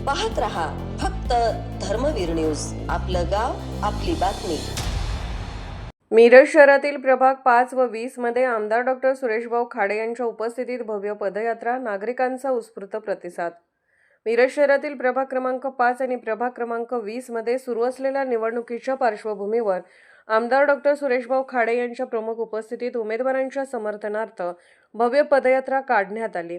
पाहत रहा फक्त धर्मवीर न्यूज, आपलं गाव आपली बातमी। मिरज शहरातील प्रभाग 5 व 20 मध्ये आमदार डॉक्टर सुरेशभाऊ खाडे यांच्या उपस्थितीत भव्य पदयात्रा, नागरिकांचा उत्स्फूर्त प्रतिसाद। मिरज शहरातील प्रभाग क्रमांक 5 आणि प्रभाग क्रमांक 20 मध्ये सुरू असलेल्या निवडणुकीच्या पार्श्वभूमीवर आमदार डॉक्टर सुरेशभाऊ खाडे यांच्या प्रमुख उपस्थितीत उमेदवारांच्या समर्थनार्थ भव्य पदयात्रा काढण्यात आली।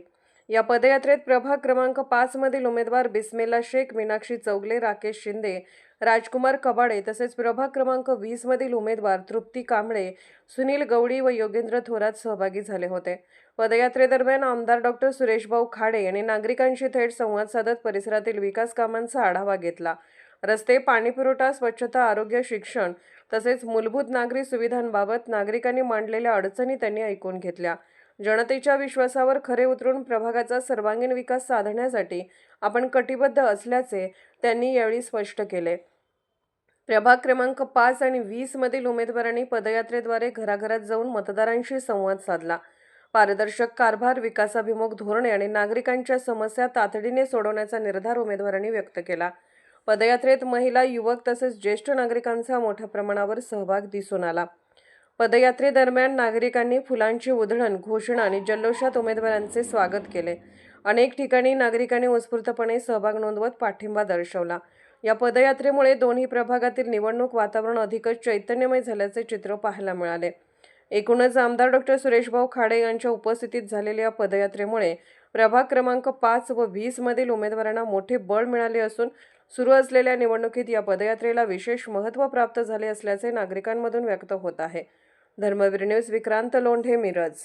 या पदयात्रेत प्रभाग क्रमांक 5 मधील उमेदवार बिस्मिल्ला शेख, मीनाक्षी चौगले, राकेश शिंदे, राजकुमार कबाडे तसेच प्रभाग क्रमांक 20 मधील उमेदवार तृप्ती कांबळे, सुनील गवडी व योगेंद्र थोरात सहभागी झाले होते। पदयात्रेदरम्यान आमदार डॉक्टर सुरेशभाऊ खाडे यांनी नागरिकांशी थेट संवाद साधत परिसरातील विकास कामांचा आढावा घेतला। रस्ते, पाणीपुरवठा, स्वच्छता, आरोग्य, शिक्षण तसेच मूलभूत नागरी सुविधांबाबत नागरिकांनी मांडलेल्या अडचणी त्यांनी ऐकून घेतल्या। जनतेच्या विश्वासावर खरे उतरून प्रभागाचा सर्वांगीण विकास साधण्यासाठी आपण कटिबद्ध असल्याचे त्यांनी यावेळी स्पष्ट केले। प्रभाग क्रमांक 5 आणि 20 मधील उमेदवारांनी पदयात्रेद्वारे घराघरात जाऊन मतदारांशी संवाद साधला। पारदर्शक कारभार, विकासाभिमुख धोरणे आणि नागरिकांच्या समस्या तातडीने सोडवण्याचा निर्धार उमेदवारांनी व्यक्त केला। पदयात्रेत महिला, युवक तसेच ज्येष्ठ नागरिकांचा मोठ्या प्रमाणावर सहभाग दिसून आला। पदयात्रेदरम्यान नागरिकांनी फुलांची उधळण, घोषणा आणि जल्लोषात उमेदवारांचे स्वागत केले। अनेक ठिकाणी नागरिकांनी उत्स्फूर्तपणे सहभाग नोंदवत पाठिंबा दर्शवला। या पदयात्रेमुळे दोन्ही प्रभागातील निवडणूक वातावरण अधिकच चैतन्यमय झाल्याचे चित्र पाहायला मिळाले। एकूणच आमदार डॉक्टर सुरेशभाऊ खाडे यांच्या उपस्थितीत झालेल्या पदयात्रेमुळे प्रभाग क्रमांक 5 व 20 मधील उमेदवारांना मोठे बळ मिळाले असून सुरू असलेल्या निवडणुकीत या पदयात्रेला विशेष महत्त्व प्राप्त झाले असल्याचे नागरिकांमधून व्यक्त होत आहे। धर्मवीर न्यूज, विक्रांत लोंढे, मिरज।